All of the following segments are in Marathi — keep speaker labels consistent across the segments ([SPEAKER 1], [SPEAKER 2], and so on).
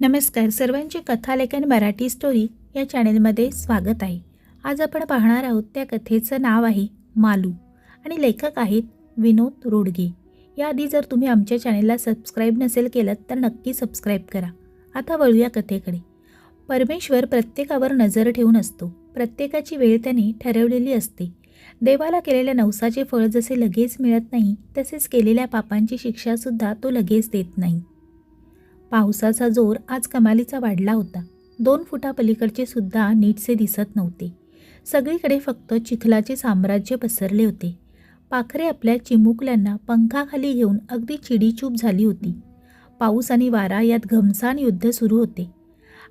[SPEAKER 1] नमस्कार, सर्वांचे कथालेखन मराठी स्टोरी या चॅनेलमध्ये स्वागत आहे. आज आपण पाहणार आहोत त्या कथेचं नाव आहे मालू आणि लेखक आहेत विनोद रोडगे. याआधी जर तुम्ही आमच्या चॅनेलला सबस्क्राईब नसेल केलं तर नक्की सबस्क्राईब करा. आता वळूया कथेकडे. परमेश्वर प्रत्येकावर नजर ठेवून असतो. प्रत्येकाची वेळ त्याने ठरवलेली असते. देवाला केलेल्या नवसाचे फळ जसे लगेच मिळत नाही, तसेच केलेल्या पापांची शिक्षासुद्धा तो लगेच देत नाही. पावसाचा जोर आज कमालीचा वाढला होता. 2 फुटापलीकडचे सुद्धा नीटसे दिसत नव्हते. सगळीकडे फक्त चिखलाचे साम्राज्य पसरले होते. पाखरे आपल्या चिमुकल्यांना पंखाखाली घेऊन अगदी चिडीचूप झाली होती. पाऊस आणि वारा यात घमसान युद्ध सुरू होते.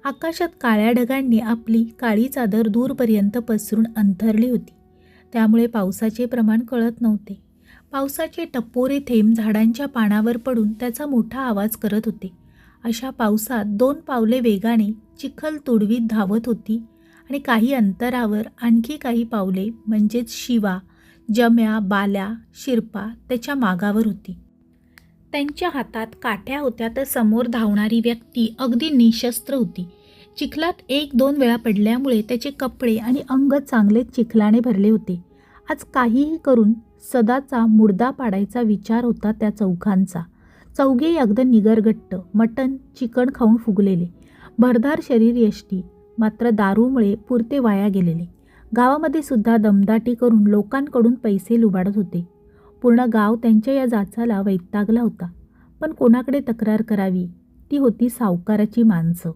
[SPEAKER 1] आकाशात काळ्या ढगांनी आपली काळी चादर दूरपर्यंत पसरून अंथरली होती. त्यामुळे पावसाचे प्रमाण कळत नव्हते. पावसाचे टपोरे थेंब झाडांच्या पानावर पडून त्याचा मोठा आवाज करत होते. अशा पावसात 2 पावले वेगाने चिखल तुडवीत धावत होती आणि काही अंतरावर आणखी काही पावले म्हणजेच शिवा, जम्या, बाल्या, शिरपा त्याच्या मागावर होती. त्यांच्या हातात काठ्या होत्या तर समोर धावणारी व्यक्ती अगदी निशस्त्र होती. चिखलात 1-2 वेळा पडल्यामुळे त्याचे कपडे आणि अंग चांगलेच चिखलाने भरले होते. आज काहीही करून सदाचा मुर्दा पाडायचा विचार होता त्या चौघांचा. चौघेही अगदी निगरगट्ट, मटण, चिकन खाऊन फुगलेले, भरदार शरीर यष्टी, मात्र दारूमुळे पुरते वाया गेलेले. गावामध्ये सुद्धा दमदाटी करून लोकांकडून पैसे लुबाडत होते. पूर्ण गाव त्यांच्या या जाचाला वैतागला होता. पण कोणाकडे तक्रार करावी? ती होती सावकाराची माणसं.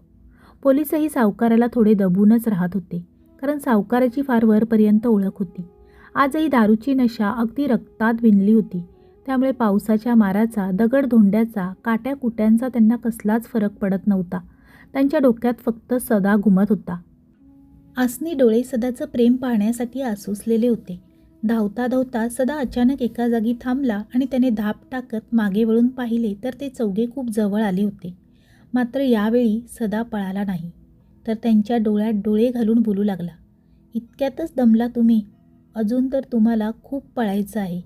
[SPEAKER 1] पोलिसही सावकाराला थोडे दबूनच राहत होते, कारण सावकाराची फार वरपर्यंत ओळख होती. आजही दारूची नशा अगदी रक्तात भिनली होती. त्यामुळे पावसाच्या माराचा, दगडधोंड्याचा, काट्याकुट्यांचा त्यांना कसलाच फरक पडत नव्हता. त्यांच्या डोक्यात फक्त सदा घुमत होता. आसनी डोळे सदाचं प्रेम पाहण्यासाठी आसुसलेले होते. धावता धावता सदा अचानक एका जागी थांबला आणि त्याने धाप टाकत मागे वळून पाहिले तर ते चौघे खूप जवळ आले होते. मात्र यावेळी सदा पळाला नाही, तर त्यांच्या डोळ्यात डोळे घालून बोलू लागला. इतक्यातच दमला तुम्ही? अजून तर तुम्हाला खूप पळायचं आहे.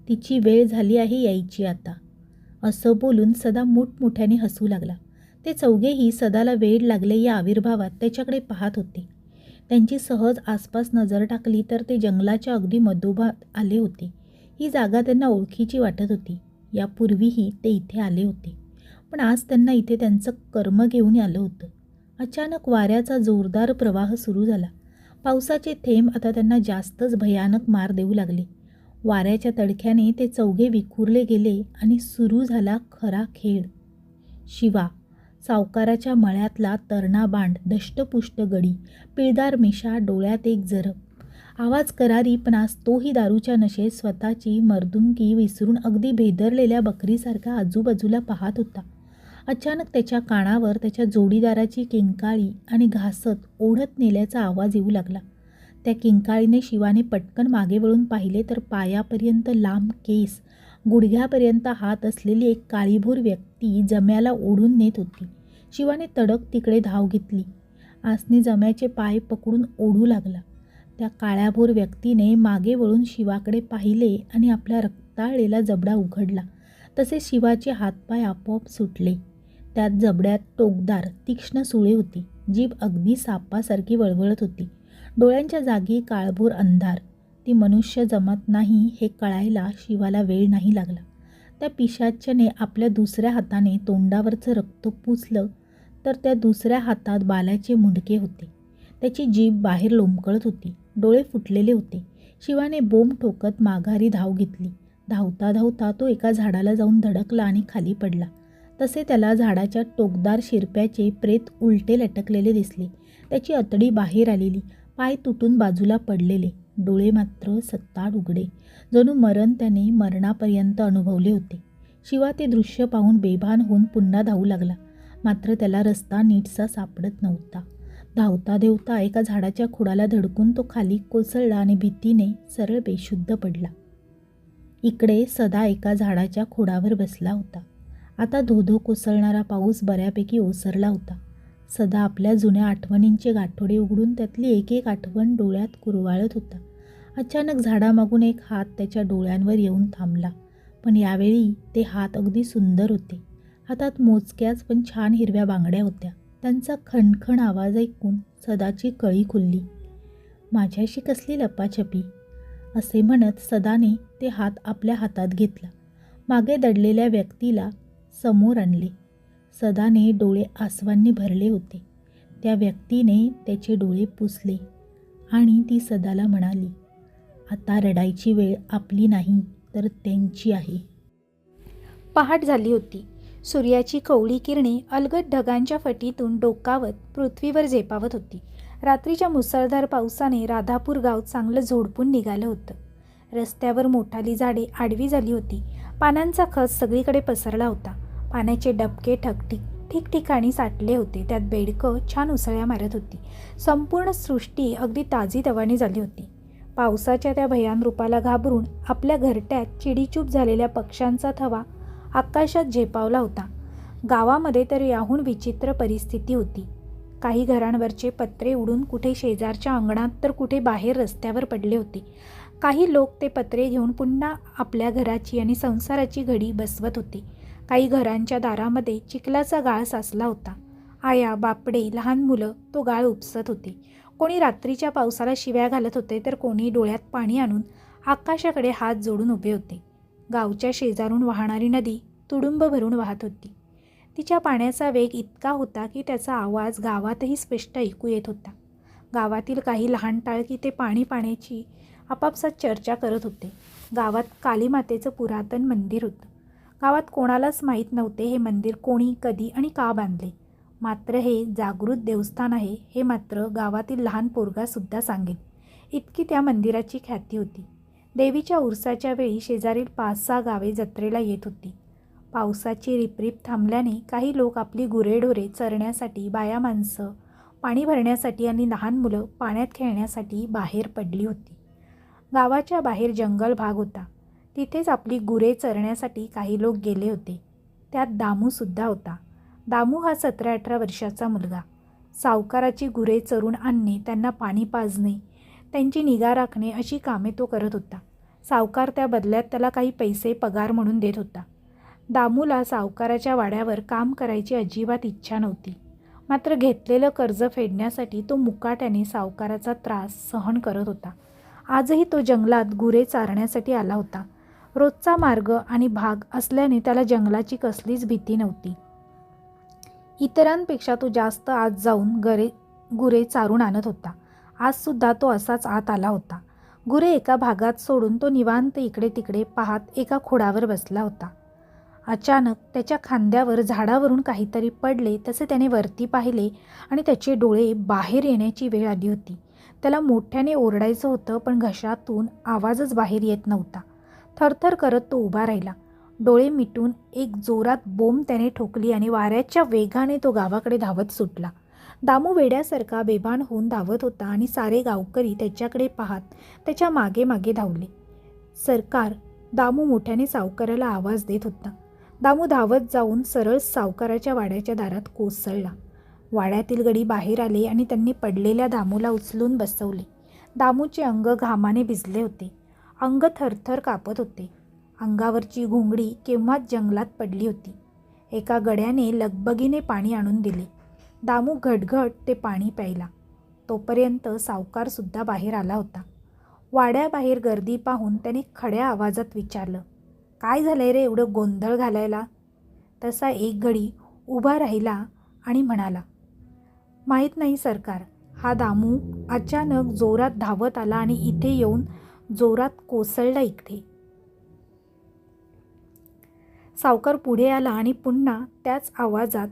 [SPEAKER 1] तिची वेळ झाली आहे यायची आता. असं बोलून सदा मोठमोठ्याने हसू लागला. ते चौघेही सदाला वेड लागले या आविर्भावात त्याच्याकडे पाहत होते. त्यांची सहज आसपास नजर टाकली तर ते जंगलाच्या अगदी मधोमध आले होते. ही जागा त्यांना ओळखीची वाटत होती. यापूर्वीही ते इथे आले होते, पण आज त्यांना इथे त्यांचं कर्म घेऊन आलं होतं. अचानक वाऱ्याचा जोरदार प्रवाह सुरू झाला. पावसाचे थेंब आता त्यांना जास्तच भयानक मार देऊ लागले. वाऱ्याच्या तडक्याने ते चौघे विखुरले गेले आणि सुरू झाला खरा खेळ. शिवा, सावकाराच्या मळ्यातला तरणा बांड, दष्टपुष्ट गडी, पिळदार मिशा, डोळ्यात एक झरप. आवाज करारी, पण आज तोही दारूच्या नशेत स्वतःची मर्दुंकी विसरून अगदी भेदरलेल्या बकरीसारखा आजूबाजूला पाहत होता. अचानक त्याच्या कानावर त्याच्या जोडीदाराची किंकाळी आणि घासत ओढत नेल्याचा आवाज येऊ लागला. त्या किंकाळीने शिवाने पटकन मागे वळून पाहिले तर पायापर्यंत लांब केस, गुडघ्यापर्यंत हात असलेली एक काळीभोर व्यक्ती जम्याला ओढून नेत होती. शिवाने तडक तिकडे धाव घेतली. आसनी जम्याचे पाय पकडून ओढू लागला. त्या काळ्याभोर व्यक्तीने मागे वळून शिवाकडे पाहिले आणि आपला रक्ताळलेला जबडा उघडला. तसे शिवाचे हातपाय आपोआप सुटले. त्यात जबड्यात टोकदार, तीक्ष्ण सुळे होती. जीभ अगदी सापासारखी वळवळत होती. डोळ्यांच्या जागी काळभोर अंधार. ती मनुष्य जमत नाही हे कळायला शिवाला वेळ नाही लागला. त्या पिशाच्याने आपल्या दुसऱ्या हाताने तोंडावरचं रक्त पुसलं तर त्या दुसऱ्या हातात बाल्याचे मुंडके होते. त्याची जीभ बाहेर लोंबकळत होती. डोळे फुटलेले होते. शिवाने बोंब ठोकत माघारी धाव घेतली. धावता धावता तो एका झाडाला जाऊन धडकला आणि खाली पडला. तसे त्याला झाडाच्या टोकदार शिरप्याचे प्रेत उलटे लटकलेले दिसले. त्याची अतडी बाहेर आलेली, पाय तुटून बाजूला पडलेले, डोळे मात्र सत्ताड उघडे. जणू मरण त्याने मरणापर्यंत अनुभवले होते. शिवा ते दृश्य पाहून बेभान होऊन पुन्हा धावू लागला. मात्र त्याला रस्ता नीटसा सापडत नव्हता. धावता धावता एका झाडाच्या खोडाला धडकून तो खाली कोसळला आणि भीतीने सरळ बेशुद्ध पडला. इकडे सदा एका झाडाच्या खोडावर बसला होता. आता धोधो कोसळणारा पाऊस बऱ्यापैकी ओसरला होता. सदा आपल्या जुन्या आठवणींचे गाठोडे उघडून त्यातली एक एक आठवण डोळ्यात कुरवाळत होता. अचानक झाडामागून एक हात त्याच्या डोळ्यांवर येऊन थांबला. पण यावेळी ते हात अगदी सुंदर होते. हातात मोजक्याच पण छान हिरव्या बांगड्या होत्या. त्यांचा खणखण आवाज ऐकून सदाची कळी खुलली. माझ्याशी कसली लपाछपी, असे म्हणत सदाने ते हात आपल्या हातात घेतला. मागे दडलेल्या व्यक्तीला समोर आणले. सदाने डोळे आसवांनी भरले होते. त्या व्यक्तीने त्याचे डोळे पुसले आणि ती सदाला म्हणाली, आता रडायची वेळ आपली नाही तर त्यांची आहे.
[SPEAKER 2] पहाट झाली होती. सूर्याची कोवळी किरणे अलगद ढगांच्या फटीतून डोकावत पृथ्वीवर झेपावत होती. रात्रीच्या मुसळधार पावसाने राधापूर गाव चांगलं झोडपून निघालं होतं. रस्त्यावर मोठाली झाडे आडवी झाली होती. पानांचा खच सगळीकडे पसरला होता. पाण्याचे डबके ठिकठिकाणी साठले होते. त्यात बेडकं छान उसळ्या मारत होती. संपूर्ण सृष्टी अगदी ताजीतवानी झाली होती. पावसाच्या त्या भयान रूपाला घाबरून आपल्या घरट्यात चिडीचूप झालेल्या पक्ष्यांचा थवा आकाशात झेपावला होता. गावामध्ये तर याहून विचित्र परिस्थिती होती. काही घरांवरचे पत्रे उडून कुठे शेजारच्या अंगणात तर कुठे बाहेर रस्त्यावर पडले होते. काही लोक ते पत्रे घेऊन पुन्हा आपल्या घराची आणि संसाराची घडी बसवत होते. काही घरांच्या दारामध्ये चिखलाचा गाळ साचला होता. आया, बापडे, लहान मुलं तो गाळ उपसत होते. कोणी रात्रीच्या पावसाला शिव्या घालत होते तर कोणी डोळ्यात पाणी आणून आकाशाकडे हात जोडून उभे होते. गावच्या शेजारून वाहणारी नदी तुडुंब भरून वाहत होती. तिच्या पाण्याचा वेग इतका होता की त्याचा आवाज गावातही स्पष्ट ऐकू येत होता. गावातील काही लहान टाळकी ते पाण्याची आपापसात चर्चा करत होते. गावात कालीमातेचं पुरातन मंदिर होतं. गावात कोणालाच माहीत नव्हते हे मंदिर कोणी, कधी आणि का बांधले. मात्र हे जागृत देवस्थान आहे हे मात्र गावातील लहान पोरगासुद्धा सांगेल इतकी त्या मंदिराची ख्याती होती. देवीच्या उरसाच्या वेळी शेजारील 5-6 गावे जत्रेला येत होती. पावसाची रिपरिप थांबल्याने काही लोक आपली गुरेढोरे चरण्यासाठी, बाया माणसं पाणी भरण्यासाठी आणि लहान मुलं पाण्यात खेळण्यासाठी बाहेर पडली होती. गावाच्या बाहेर जंगल भाग होता. तिथेच आपली गुरे चरण्यासाठी काही लोक गेले होते. त्यात दामूसुद्धा होता. दामू हा 17-18 वर्षाचा मुलगा. सावकाराची गुरे चरून आणणे, त्यांना पाणी पाजणे, त्यांची निगा राखणे अशी कामे तो करत होता. सावकार त्या बदल्यात त्याला काही पैसे पगार म्हणून देत होता. दामूला सावकाराच्या वाड्यावर काम करायची अजिबात इच्छा नव्हती. मात्र घेतलेलं कर्ज फेडण्यासाठी तो मुकाट्याने सावकाराचा त्रास सहन करत होता. आजही तो जंगलात गुरे चारण्यासाठी आला होता. रोजचा मार्ग आणि भाग असल्याने त्याला जंगलाची कसलीच भीती नव्हती. इतरांपेक्षा तो जास्त आत जाऊन गुरे चारून आणत होता. आजसुद्धा तो असाच आत आला होता. गुरे एका भागात सोडून तो निवांत इकडे तिकडे पाहत एका खोडावर बसला होता. अचानक त्याच्या खांद्यावर झाडावरून काहीतरी पडले तसे त्याने वरती पाहिले आणि त्याचे डोळे बाहेर येण्याची वेळ आली होती. त्याला मोठ्याने ओरडायचं होतं पण घशातून आवाजच बाहेर येत नव्हता. थरथर करत तो उभा राहिला. डोळे मिटून एक जोरात बोंब त्याने ठोकली आणि वाऱ्याच्या वेगाने तो गावाकडे धावत सुटला. दामू वेड्यासारखा बेभान होऊन धावत होता आणि सारे गावकरी त्याच्याकडे पाहत त्याच्या मागे मागे धावले. सरकार, दामू मोठ्याने सावकाराला आवाज देत होता. दामू धावत जाऊन सरळ सावकाराच्या वाड्याच्या दारात कोसळला. वाड्यातील गडी बाहेर आले आणि त्यांनी पडलेल्या दामूला उचलून बसवले. दामूचे अंग घामाने भिजले होते. अंग थरथर कापत होते. अंगावरची घोंगडी केव्हाच जंगलात पडली होती. एका गड्याने लगबगीने पाणी आणून दिले. दामू घटघट ते पाणी प्यायला. तोपर्यंत सावकारसुद्धा बाहेर आला होता. वाड्याबाहेर गर्दी पाहून त्याने खड्या आवाजात विचारलं, काय झालंय रे एवढं गोंधळ घालायला? तसा एक गडी उभा राहिला आणि म्हणाला, माहीत नाही सरकार. हा दामू अचानक जोरात धावत आला आणि इथे येऊन जोरात कोसळला इथे. सावकार पुढे आला आणि पुन्हा त्याच आवाजात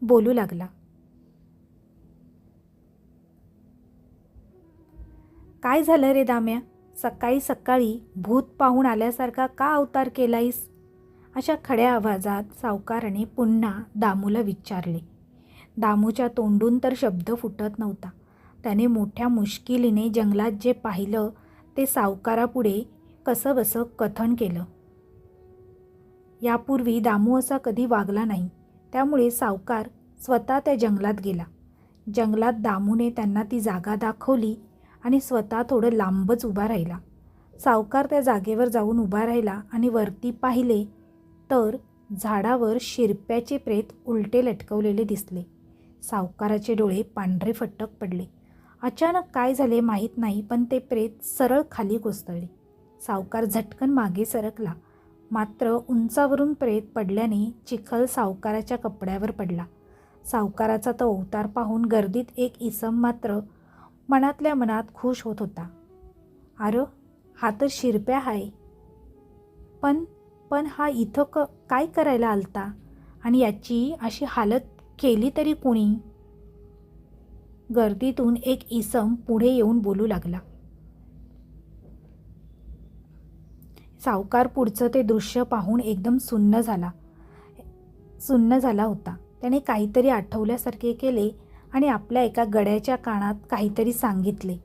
[SPEAKER 2] बोलू लागला, काय झालं रे दाम्या? सकाळी सकाळी भूत पाहून आल्यासारखा का अवतार केलायस? अशा खड्या आवाजात सावकाराने पुन्हा दामूला विचारले. दामूच्या तोंडून तर शब्द फुटत नव्हता. त्याने मोठ्या मुश्किलीने जंगलात जे पाहिलं ते सावकारापुढे कसंबसं कथन केलं. यापूर्वी दामू असा कधी वागला नाही. त्यामुळे सावकार स्वतः त्या जंगलात गेला. जंगलात दामूने त्यांना ती जागा दाखवली आणि स्वतः थोडं लांबच उभा राहिला. सावकार त्या जागेवर जाऊन उभा राहिला आणि वरती पाहिले तर झाडावर शिरप्याचे प्रेत उलटे लटकवलेले दिसले. सावकाराचे डोळे पांढरे फट्टक पडले. अचानक काय झाले माहीत नाही, पण ते प्रेत सरळ खाली कोसळले. सावकार झटकन मागे सरकला, मात्र उंचावरून प्रेत पडल्याने चिखल सावकाराच्या कपड्यावर पडला. सावकाराचा तो अवतार पाहून गर्दीत एक इसम मात्र मनातल्या मनात खुश होत होता. अरे, हा तर शिरप्या आहे. पण हा इथं काय करायला आलता आणि याची अशी हालत केली तरी कोणी? गर्दीतून एक इसम पुढे येऊन बोलू लागला. सावकार पुढचं ते दृश्य पाहून एकदम सुन्न झाला होता. त्याने काहीतरी आठवल्यासारखे केले आणि आपल्या एका गड्याच्या कानात काहीतरी सांगितले.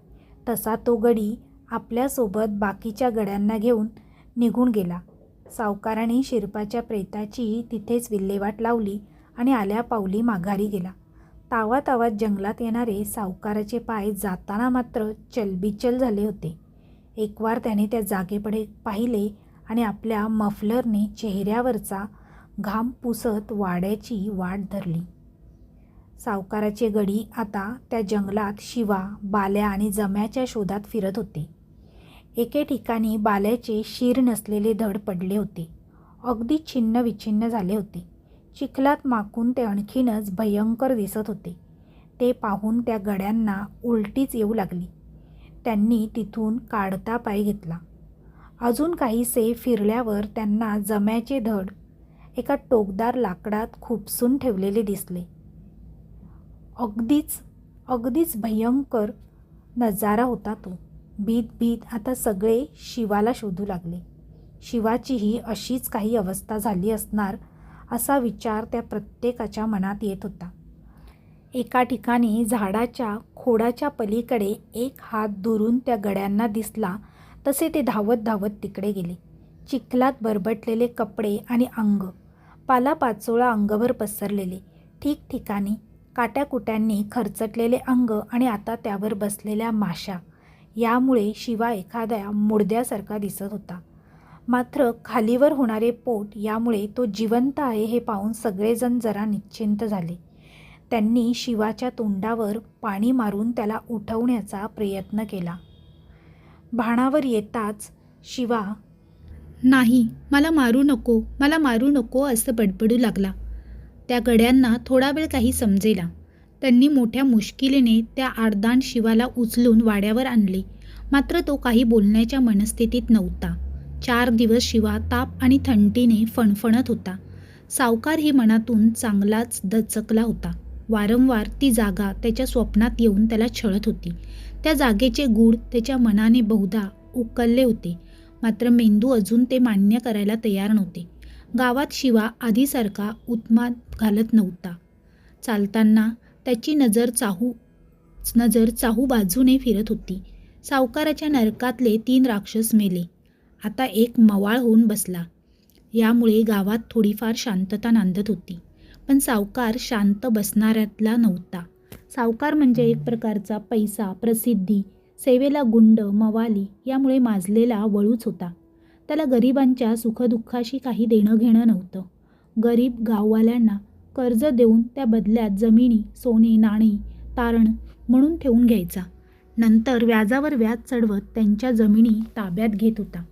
[SPEAKER 2] तसा तो गडी आपल्यासोबत बाकीच्या गड्यांना घेऊन निघून गेला. सावकाराने शिरपाच्या प्रेताची तिथेच विल्हेवाट लावली आणि आल्या पावली माघारी गेला. तावातावात जंगलात येणारे सावकाराचे पाय जाताना मात्र चलबिचल झाले होते. एकवार त्याने त्या जागेकडे पाहिले आणि आपल्या मफलरने चेहऱ्यावरचा घाम पुसत वाड्याची वाट धरली. सावकाराचे गडी आता त्या जंगलात शिवा, बाल्या आणि जम्याच्या शोधात फिरत होते. एके ठिकाणी बाल्याचे शीर नसलेले धड पडले होते. अगदी छिन्न विछिन्न झाले होते. चिखलात माकून ते आणखीनच भयंकर दिसत होते. ते पाहून त्या गड्यांना उलटीच येऊ लागली. त्यांनी तिथून काढता पाय घेतला. अजून काहीसे फिरल्यावर त्यांना जम्याचे धड एका टोकदार लाकडात खुपसून ठेवलेले दिसले. अगदीच भयंकर नजारा होता तो. भीत आता सगळे शिवाला शोधू लागले. शिवाचीही अशीच काही अवस्था झाली असणार असा विचार त्या प्रत्येकाच्या मनात येत होता. एका ठिकाणी झाडाच्या खोडाच्या पलीकडे एक हात दुरून त्या गड्यांना दिसला तसे ते धावत धावत तिकडे गेले. चिखलात बरबटलेले कपडे आणि अंग, पालापाचोळा अंगभर पसरलेले, ठिकठिकाणी काट्याकुट्यांनी खरचटलेले अंग आणि आता त्यावर बसलेल्या माशा, यामुळे शिवा एखाद्या मुडद्यासारखा दिसत होता. मात्र खालीवर होणारे पोट, यामुळे तो जिवंत आहे हे पाहून सगळेजण जरा निश्चिंत झाले. त्यांनी शिवाच्या तोंडावर पाणी मारून त्याला उठवण्याचा प्रयत्न केला. भानावर येताच शिवा,
[SPEAKER 1] नाही, मला मारू नको असं बडबडू लागला. त्या गड्यांना थोडा वेळ काही समजेना. त्यांनी मोठ्या मुश्किलीने त्या आडदांड शिवाला उचलून वाड्यावर आणले. मात्र तो काही बोलण्याच्या मनस्थितीत नव्हता. 4 दिवस शिवा ताप आणि थंडीने फणफणत होता. सावकारही मनातून चांगलाच दचकला होता. वारंवार ती जागा त्याच्या स्वप्नात येऊन त्याला छळत होती. त्या जागेचे गूढ त्याच्या मनाने बहुधा उकलले होते. मात्र मेंदू अजून ते मान्य करायला तयार नव्हते. गावात शिवा आधीसारखा उत्माद घालत नव्हता. चालताना त्याची नजर चाहू बाजूने फिरत होती. सावकाराच्या नरकातले 3 राक्षस मेले. आता एक मवाळ होऊन बसला. यामुळे गावात थोडीफार शांतता नांदत होती. पण सावकार शांत बसणाऱ्यातला नव्हता. सावकार म्हणजे एक प्रकारचा पैसा, प्रसिद्धी, सेवेला गुंड, मवाली यामुळे माजलेला वळूच होता. त्याला गरिबांच्या सुखदुःखाशी काही देणं घेणं नव्हतं. गरीब गाववाल्यांना कर्ज देऊन त्या बदल्यात जमिनी, सोने, नाणी, तारण म्हणून ठेवून घ्यायचा. नंतर व्याजावर व्याज चढवत त्यांच्या जमिनी ताब्यात घेत होता.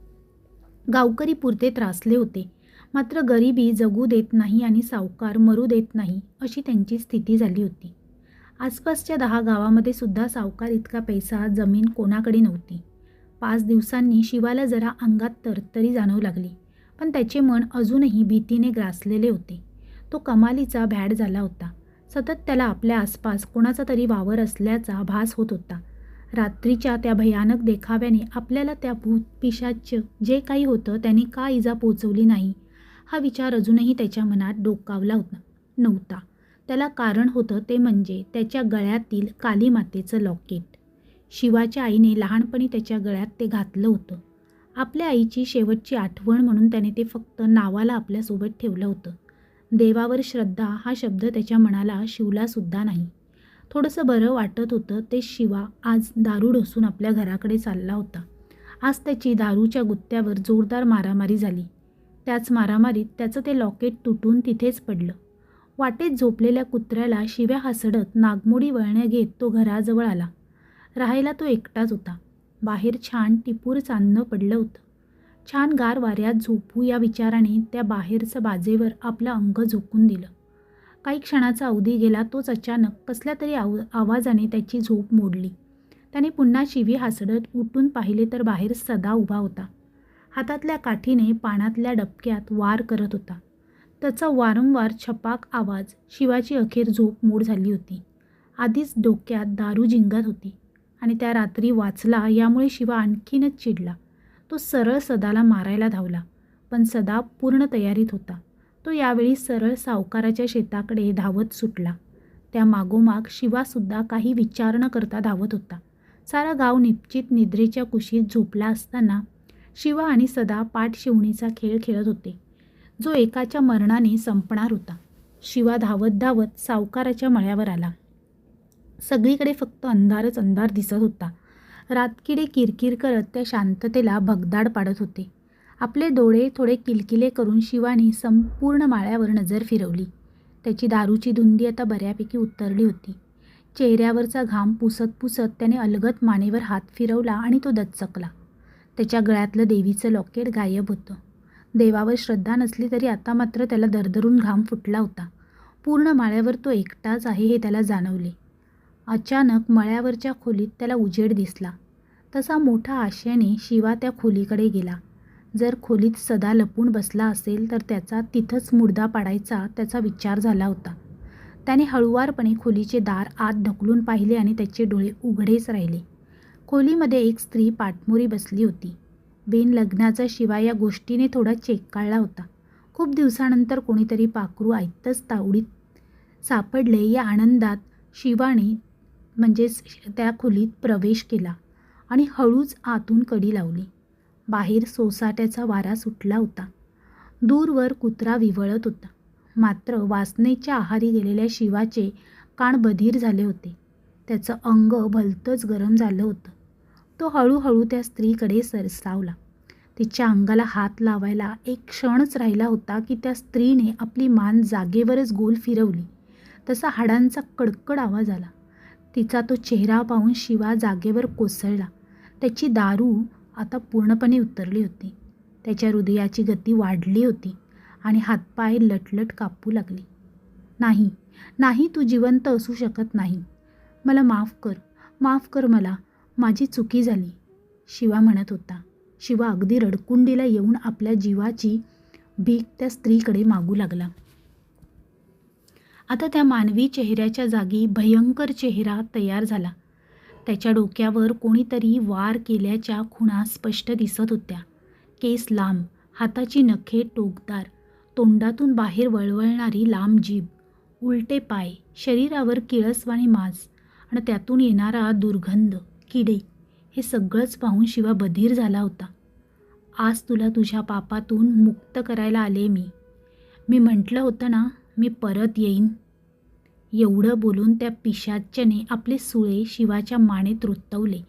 [SPEAKER 1] गावकरी पुरते त्रासले होते. मात्र गरिबी जगू देत नाही आणि सावकार मरू देत नाही अशी त्यांची स्थिती झाली होती. आसपासच्या 10 गावामध्ये सुद्धा सावकार इतका पैसा, जमीन कोणाकडे नव्हती. 5 दिवसांनी शिवाला जरा अंगात तरतरी जाणवू लागली. पण त्याचे मन अजूनही भीतीने ग्रासलेले होते. तो कमालीचा भ्याड झाला होता. सतत त्याला आपल्या आसपास कोणाचा तरी वावर असल्याचा भास होत होता. रात्रीच्या त्या भयानक देखाव्याने आपल्याला त्या भूत पिशाच्य जे काही होतं त्याने का इजा पोचवली नाही हा विचार अजूनही त्याच्या मनात डोकावला नव्हता. त्याला कारण होतं ते म्हणजे त्याच्या गळ्यातील कालीमातेचं लॉकेट. शिवाच्या आईने लहानपणी त्याच्या गळ्यात ते घातलं होतं. आपल्या आईची शेवटची आठवण म्हणून त्याने ते फक्त नावाला आपल्यासोबत ठेवलं होतं. देवावर श्रद्धा हा शब्द त्याच्या मनाला शिवलासुद्धा नाही. थोडंसं बरं वाटत होतं ते शिवा आज दारू ढोसून आपल्या घराकडे चालला होता. आज त्याची दारूच्या गुत्त्यावर जोरदार मारामारी झाली. त्याच मारामारीत त्याचं ते लॉकेट तुटून तिथेच पडलं. वाटेत झोपलेल्या कुत्र्याला शिव्या हासडत नागमोडी वळण्या घेत तो घराजवळ आला. राहायला तो एकटाच होता. बाहेर छान टिपूर चांदणं पडलं होतं. छान गार वाऱ्यात झोपू या विचाराने त्या बाहेरचं बाजेवर आपलं अंग झोकून दिलं. काही क्षणाचा अवधी गेला तोच अचानक कसल्या तरी आवाजाने त्याची झोप मोडली. त्याने पुन्हा शिवी हासडत उठून पाहिले तर बाहेर सदा उभा होता. हातातल्या काठीने पानातल्या डबक्यात वार करत होता. त्याचा वारंवार छपाक आवाज शिवाची अखेर झोप मूड झाली होती. आधीच डोक्यात दारू जिंगत होती आणि त्या रात्री वाचला यामुळे शिवा आणखीनच चिडला. तो सरळ सदाला मारायला धावला, पण सदा पूर्ण तयारीत होता. तो यावेळी सरळ सावकाराच्या शेताकडे धावत सुटला. त्या मागोमाग शिवासुद्धा काही विचार न करता धावत होता. सारा गाव निश्चित निद्रेच्या कुशीत झोपला असताना शिवा आणि सदा पाठशिवणीचा खेळ खेळत होते, जो एकाच्या मरणाने संपणार होता. शिवा धावत धावत सावकाराच्या मळ्यावर आला. सगळीकडे फक्त अंधारच अंधार दिसत होता. रातकिडे किरकिर करत त्या शांततेला भगदाड पाडत होते. आपले डोळे थोडे किलकिले करून शिवाने संपूर्ण माळ्यावर नजर फिरवली. त्याची दारूची धुंदी आता बऱ्यापैकी उतरली होती. चेहऱ्यावरचा घाम पुसत पुसत त्याने अलगद मानेवर हात फिरवला आणि तो दचकला. त्याच्या गळ्यातलं देवीचं लॉकेट गायब होतं. देवावर श्रद्धा नसली तरी आता मात्र त्याला दरदरून घाम फुटला होता. पूर्ण माळ्यावर तो एकटाच आहे हे त्याला जाणवले. अचानक मळ्यावरच्या खोलीत त्याला उजेड दिसला. तसा मोठा आशेने शिवा त्या खोलीकडे गेला. जर खोलीत सदा लपून बसला असेल तर त्याचा तिथंच मुर्दा पाडायचा त्याचा विचार झाला होता. त्याने हळुवारपणे खोलीचे दार आत ढकलून पाहिले आणि त्याचे डोळे उघडेच राहिले. खोलीमध्ये एक स्त्री पाठमोरी बसली होती. बिनलग्नाचा शिवा या गोष्टीने थोडा चेकाळला होता. खूप दिवसानंतर कोणीतरी पाखरू आयतच तावडीत सापडले या आनंदात शिवाने म्हणजेच त्या खोलीत प्रवेश केला आणि हळूच आतून कडी लावली. बाहेर सोसाट्याचा वारा सुटला होता. दूरवर कुत्रा विव्हळत होता. मात्र वासनेच्या आहारी गेलेल्या शिवाचे कान बधीर झाले होते. त्याचं अंग भलतंच गरम झालं होतं. तो हळूहळू त्या स्त्रीकडे सरसावला. तिच्या अंगाला हात लावायला एक क्षणच राहिला होता की त्या स्त्रीने आपली मान जागेवरच गोल फिरवली. तसा हाडांचा कडकड आवाज आला. तिचा तो चेहरा पाहून शिवा जागेवर कोसळला. त्याची दारू आता पूर्णपणे उतरली होती. त्याच्या हृदयाची गती वाढली होती आणि हातपाय लटलट कापू लागले. नाही नाही, तू जिवंत असू शकत नाही. मला माफ कर मला, माझी चुकी झाली, शिवा म्हणत होता. शिवा अगदी रडकुंडीला येऊन आपल्या जीवाची भीक त्या स्त्रीकडे मागू लागला. आता त्या मानवी चेहऱ्याच्या जागी भयंकर चेहरा तयार झाला. त्याच्या डोक्यावर कोणीतरी वार केल्याच्या खुणा स्पष्ट दिसत होत्या. केस लांब, हाताची नखे टोकदार, तोंडातून बाहेर वळवळणारी लांब जीभ, उलटे पाय, शरीरावर किळसवाणी मांस आणि त्यातून येणारा दुर्गंध, किडे, हे सगळंच पाहून शिवा बधीर झाला होता. आज तुला तुझ्या पापातून मुक्त करायला आले मी म्हटलं होतं ना, मी परत येईन. एवढं बोलून त्या पिशाच्याने आपले सुळे शिवाच्या मानेत रुतवले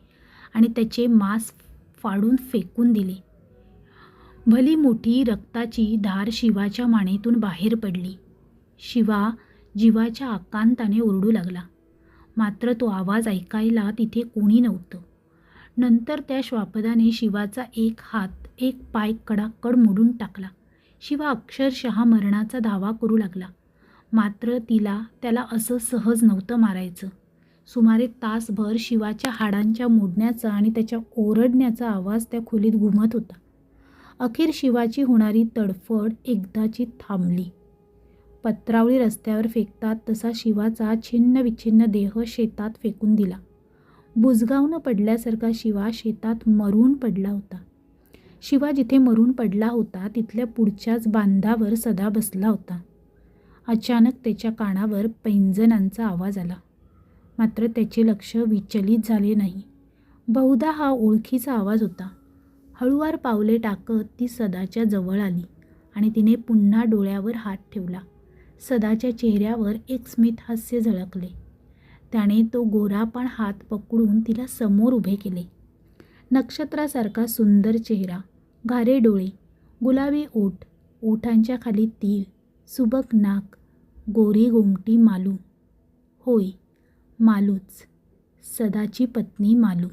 [SPEAKER 1] आणि त्याचे मांस फाडून फेकून दिले. भली मोठी रक्ताची धार शिवाच्या मानेतून बाहेर पडली. शिवा जीवाच्या आकांताने ओरडू लागला. मात्र तो आवाज ऐकायला तिथे कोणी नव्हतं. नंतर त्या श्वापदाने शिवाचा एक हात एक पाय कडाकड मोडून टाकला. शिवा अक्षरशः मरणाचा धावा करू लागला. मात्र त्याला असं सहज नव्हतं मारायचं. सुमारे तासभर शिवाच्या हाडांच्या मोडण्याचा आणि त्याच्या ओरडण्याचा आवाज त्या खोलीत घुमत होता. अखेर शिवाची होणारी तडफड एकदाची थांबली. पत्रावळी रस्त्यावर फेकतात तसा शिवाचा छिन्न विच्छिन्न देह शेतात फेकून दिला. बुजगावून पडल्यासारखा शिवा शेतात मरून पडला होता. शिवा जिथे मरून पडला होता तिथल्या पुढच्याच बांधावर सदा बसला होता. अचानक त्याच्या कानावर पैंजणांचा आवाज आला. मात्र त्याचे लक्ष विचलित झाले नाही. बहुधा हा ओळखीचा आवाज होता. हळुवार पावले टाकत ती सदाच्या जवळ आली आणि तिने पुन्हा डोळ्यावर हात ठेवला. सदाच्या चेहऱ्यावर एक स्मित हास्य झळकले. त्याने तो गोरापाण हात पकडून तिला समोर उभे केले. नक्षत्रासारखा सुंदर चेहरा, घारे डोळे, गुलाबी ओठ, ओठांच्या खाली तीळ, सुबक नाक, गोरी गोमटी मालू. होय, मालूच, सदाची पत्नी मालू.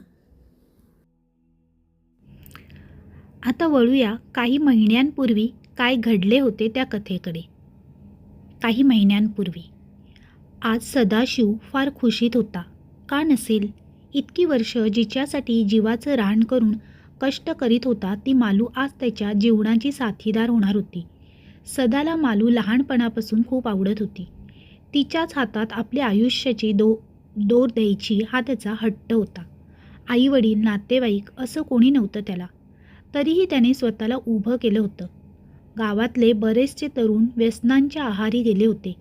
[SPEAKER 1] आता वळूया काही महिन्यांपूर्वी काय घडले होते त्या कथेकडे. काही महिन्यांपूर्वी. आज सदाशिव फार खुशीत होता. का नसेल? इतकी वर्ष जिच्यासाठी जीवाचं रान करून कष्ट करीत होता ती मालू आज त्याच्या जीवनाची साथीदार होणार होती. सदाला मालू लहानपणापासून खूप आवडत होती. तिच्याच हातात आपल्या आयुष्याची दोर द्यायची हा त्याचा हट्ट होता. आईवडील, नातेवाईक असं कोणी नव्हतं त्याला. तरीही त्याने स्वतःला उभं केलं होतं. गावातले बरेचसे तरुण व्यसनांच्या आहारी गेले होते.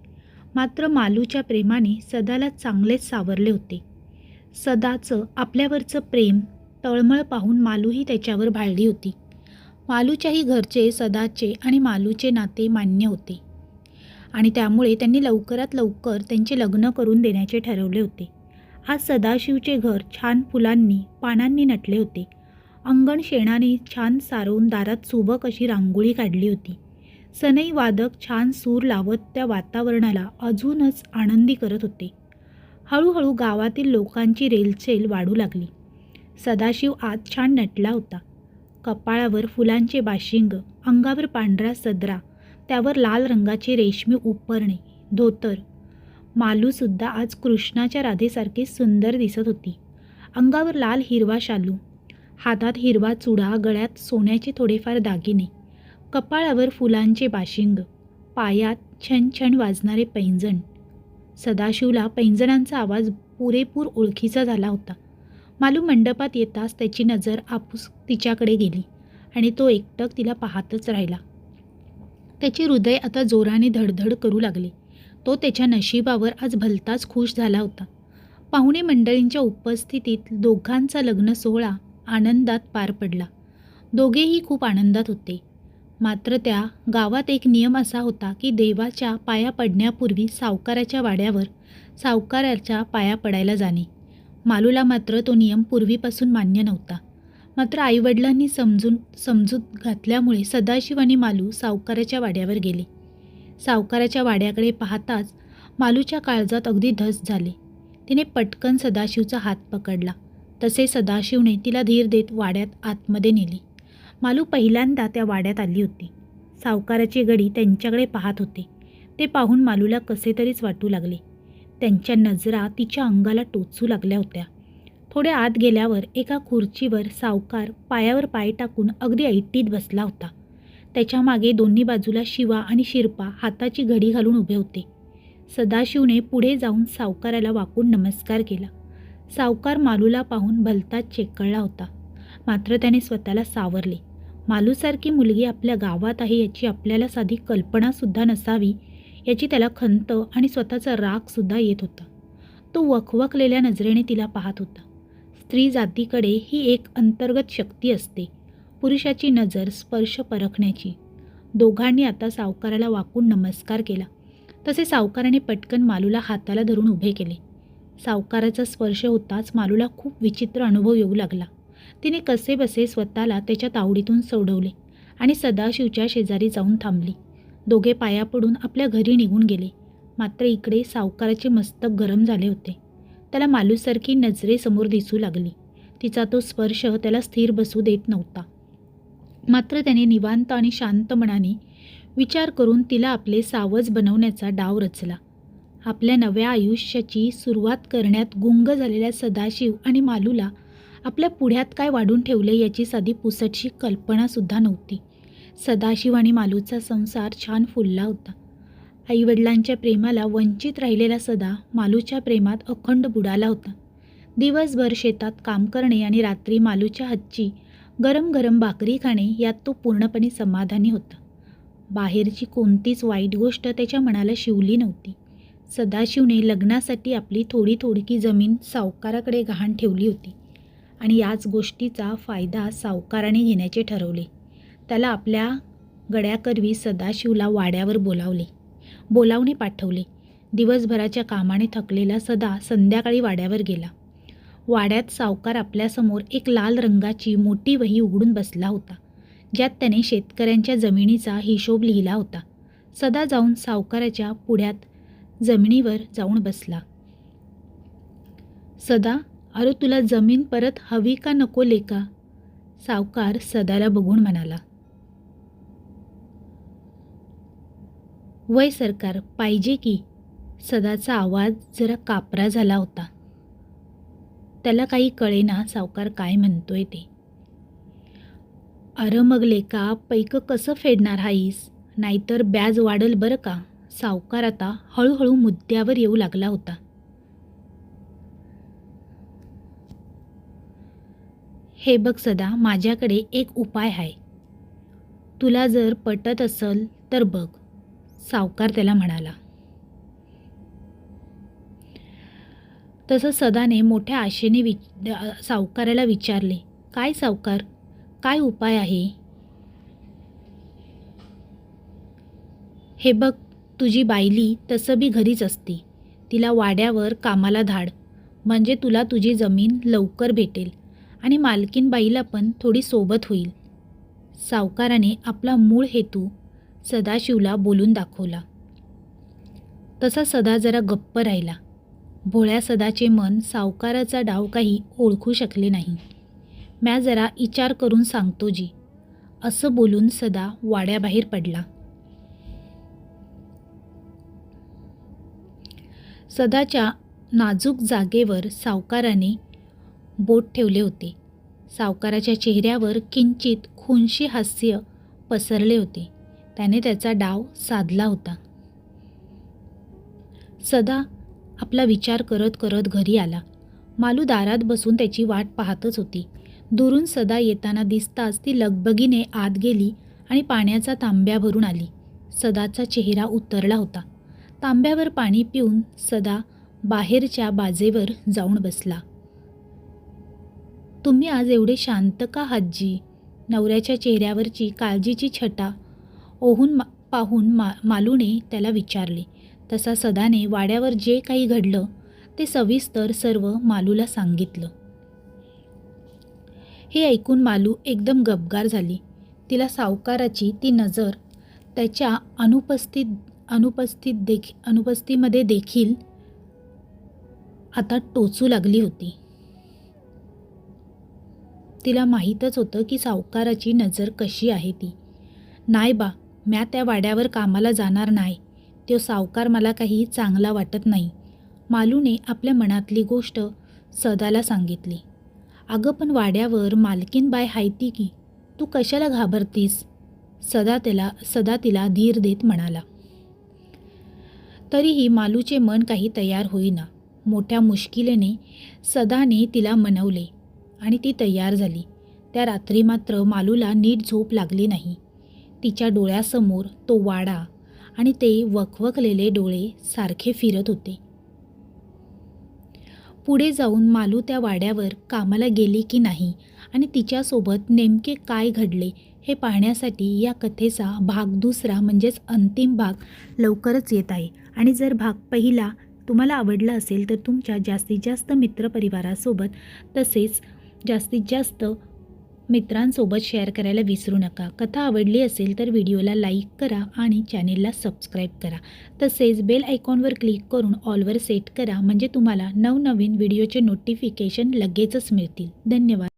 [SPEAKER 1] मात्र मालूच्या प्रेमाने सदाला चांगलेच सावरले होते. सदाचं आपल्यावरचं प्रेम, तळमळ पाहून मालूही त्याच्यावर भाळली होती. मालूच्याही घरचे सदाचे आणि मालूचे नाते मान्य होते आणि त्यामुळे त्यांनी लवकरात लवकर त्यांचे लग्न करून देण्याचे ठरवले होते. आज सदाशिवचे घर छान फुलांनी, पानांनी नटले होते. अंगण शेणाने छान सारवून दारात सुबक अशी रांगोळी काढली होती. सनई वादक छान सूर लावत त्या वातावरणाला अजूनच आनंदी करत होते. हळूहळू गावातील लोकांची रेलचेल वाढू लागली. सदाशिव आज छान नटला होता. कपाळावर फुलांचे बाशिंग, अंगावर पांढरा सदरा, त्यावर लाल रंगाचे रेशमी उपरणे, धोतर. मालूसुद्धा आज कृष्णाच्या राधेसारखी सुंदर दिसत होती. अंगावर लाल हिरवा शालू, हातात हिरवा चुडा, गळ्यात सोन्याचे थोडेफार दागिने, कपाळावर फुलांचे बाशिंग, पायात छन छन वाजणारे पैंजण. सदाशिवला पैंजणांचा आवाज पुरेपूर ओळखीचा झाला होता. मालू मंडपात येताच त्याची नजर आपूस तिच्याकडे गेली आणि तो एकटक तिला पाहतच राहिला. त्याचे हृदय आता जोराने धडधड करू लागले. तो त्याच्या नशिबावर आज भलताच खुश झाला होता. पाहुणे मंडळींच्या उपस्थितीत दोघांचा लग्न सोहळा आनंदात पार पडला. दोघेही खूप आनंदात होते. मात्र त्या गावात एक नियम असा होता की देवाच्या पाया पडण्यापूर्वी सावकाराच्या वाड्यावर सावकाराच्या पाया पडायला जाणे. मालूला मात्र तो नियम पूर्वीपासून मान्य नव्हता. मात्र आईवडिलांनी समजूत घातल्यामुळे सदाशिव आणि मालू सावकाराच्या वाड्यावर गेले. सावकाराच्या वाड्याकडे पाहताच मालूच्या काळजात अगदी धस झाले. तिने पटकन सदाशिवचा हात पकडला. तसे सदाशिवने तिला धीर देत वाड्यात आतमध्ये नेले. मालू पहिल्यांदा त्या वाड्यात आली होती. सावकाराचे गडी त्यांच्याकडे पाहत होते. ते पाहून मालूला कसे तरीच वाटू लागले. त्यांच्या नजरा तिच्या अंगाला टोचू लागल्या होत्या. थोड्या आत गेल्यावर एका खुर्चीवर सावकार पायावर पाय टाकून अगदी ऐटीत बसला होता. त्याच्या मागे दोन्ही बाजूला शिवा आणि शिरपा हाताची घडी घालून उभे होते. सदाशिवने पुढे जाऊन सावकाराला वाकून नमस्कार केला. सावकार मालूला पाहून भलताच चेकळला होता. मात्र त्याने स्वतःला सावरले. मालूसारखी मुलगी आपल्या गावात आहे याची आपल्याला साधी कल्पनासुद्धा नसावी याची त्याला खंत आणि स्वतःचा रागसुद्धा येत होता. तो वखवकलेल्या नजरेने तिला पाहत होता. स्त्री जातीकडे ही एक अंतर्गत शक्ती असते, पुरुषाची नजर, स्पर्श परखण्याची. दोघांनी आता सावकाराला वाकून नमस्कार केला. तसे सावकाराने पटकन मालूला हाताला धरून उभे केले. सावकाराचा स्पर्श होताच मालूला खूप विचित्र अनुभव येऊ लागला. तिने कसेबसे स्वतःला त्याच्या तावडीतून सोडवले आणि सदाशिवच्या शेजारी जाऊन थांबली. दोघे पाया पडून आपल्या घरी निघून गेले. मात्र इकडे सावकाराचे मस्तक गरम झाले होते. त्याला मालूसारखी नजरेसमोर दिसू लागली. तिचा तो स्पर्श त्याला स्थिर बसू देत नव्हता. मात्र त्याने निवांत आणि शांत मनाने विचार करून तिला आपले सावज बनवण्याचा डाव रचला. आपल्या नव्या आयुष्याची सुरुवात करण्यात गुंग झालेल्या सदाशिव आणि मालूला आपल्या पुढ्यात काय वाढून ठेवले याची साधी पुसटशी कल्पनासुद्धा नव्हती. सदाशिव आणि मालूचा संसार छान फुलला होता. आईवडिलांच्या प्रेमाला वंचित राहिलेला सदा मालूच्या प्रेमात अखंड बुडाला होता. दिवसभर शेतात काम करणे आणि रात्री मालूच्या हातची गरम गरम भाकरी खाणे यात तो पूर्णपणे समाधानी होता. बाहेरची कोणतीच वाईट गोष्ट त्याच्या मनाला शिवली नव्हती. सदाशिवने लग्नासाठी आपली थोडी जमीन सावकाराकडे गहाण ठेवली होती आणि याच गोष्टीचा फायदा सावकाराने घेण्याचे ठरवले. त्याला आपल्या गड्याकरवी सदाशिवला वाड्यावर बोलावणे पाठवले. दिवसभराच्या कामाने थकलेला सदा संध्याकाळी वाड्यावर गेला. वाड्यात सावकार आपल्यासमोर एक लाल रंगाची मोठी वही उघडून बसला होता. ज्यात त्याने शेतकऱ्यांच्या जमिनीचा हिशोब लिहिला होता. सदा जाऊन सावकाराच्या पुढ्यात जमिनीवर जाऊन बसला. सदा, अरे तुला जमीन परत हवी का नको लेका? सावकार सदाला बघून म्हणाला. वय सरकार, पाहिजे की. सदाचा आवाज जरा कापरा झाला होता. त्याला काही कळेना सावकार काय म्हणतोय ते. अरे मग लेका, पैक कसं फेडणार हाईस? नाहीतर ब्याज वाढल बरं का. सावकार आता हळूहळू मुद्द्यावर येऊ लागला होता. हे बघ सदा, माझ्याकडे एक उपाय आहे. तुला जर पटत असल तर बघ, सावकार त्याला म्हणाला. तसं सदाने मोठ्या आशेने सावकाराला विचारले, काय सावकार, काय उपाय आहे? हे बघ, तुझी बायली तसं बी घरीच असती. तिला वाड्यावर कामाला धाड, म्हणजे तुला तुझी जमीन लवकर भेटेल आणि मालकीन बाईला पण थोडी सोबत होईल. सावकाराने आपला मूळ हेतू सदाशिवला बोलून दाखवला. तसा सदा जरा गप्प राहिला. भोळ्या सदाचे मन सावकाराचा डाव काही ओळखू शकले नाही. म्या जरा विचार करून सांगतो जी, असं बोलून सदा वाड्याबाहेर पडला. सदाच्या नाजूक जागेवर सावकाराने बोट ठेवले होते. सावकाराच्या चेहऱ्यावर किंचित खुनशी हास्य पसरले होते. त्याने त्याचा डाव साधला होता. सदा आपला विचार करत करत घरी आला. मालू दारात बसून त्याची वाट पाहतच होती. दुरून सदा येताना दिसताच ती लगबगीने आत गेली आणि पाण्याचा तांब्या भरून आली. सदाचा चेहरा उतरला होता. तांब्यावर पाणी पिऊन सदा बाहेरच्या बाजेवर जाऊन बसला. तुम्ही आज एवढे शांत का हाजी? नवऱ्याच्या चेहऱ्यावरची काळजीची छटा पाहून मालूने त्याला विचारले. तसा सदाने वाड्यावर जे काही घडलं ते सविस्तर सर्व मालूला सांगितलं. हे ऐकून मालू एकदम गपगार झाली. तिला सावकाराची ती नजर त्याच्या अनुपस्थितीमध्ये देखील आता टोचू लागली होती. तिला माहीतच होतं की सावकाराची नजर कशी आहे ती. नाही बा, म्या त्या वाड्यावर कामाला जाणार नाही. तो सावकार मला काही चांगला वाटत नाही. मालूने आपल्या मनातली गोष्ट सदाला सांगितली. अगं पण वाड्यावर मालकीन बाय हायती की, तू कशाला घाबरतीस? सदा तिला धीर देत म्हणाला. तरीही मालूचे मन काही तयार होईना. मोठ्या मुश्किलीने सदाने तिला मनवले आणि ती तयार झाली. त्या रात्री मात्र मालूला नीट झोप लागली नाही. तिच्या डोळ्यासमोर तो वाडा आणि ते वखवकलेले डोळे सारखे फिरत होते. पुढे जाऊन मालू त्या वाड्यावर कामाला गेली की नाही आणि तिच्यासोबत नेमके काय घडले हे पाहण्यासाठी या कथेचा भाग दुसरा म्हणजेच अंतिम भाग लवकरच येत आहे. आणि जर भाग पहिला तुम्हाला आवडला असेल तर तुमच्या जास्तीत जास्त मित्रपरिवारासोबत तसेच जास्तीत जास्त मित्रांसोबत शेअर करायला विसरू नका. कथा आवडली असेल तर व्हिडिओला लाईक करा आणि चॅनेलला सबस्क्राईब करा. तसेच बेल आयकॉनवर क्लिक करून ऑलवर सेट करा, म्हणजे तुम्हाला नवनवीन व्हिडिओचे नोटिफिकेशन लगेचच मिळतील. धन्यवाद.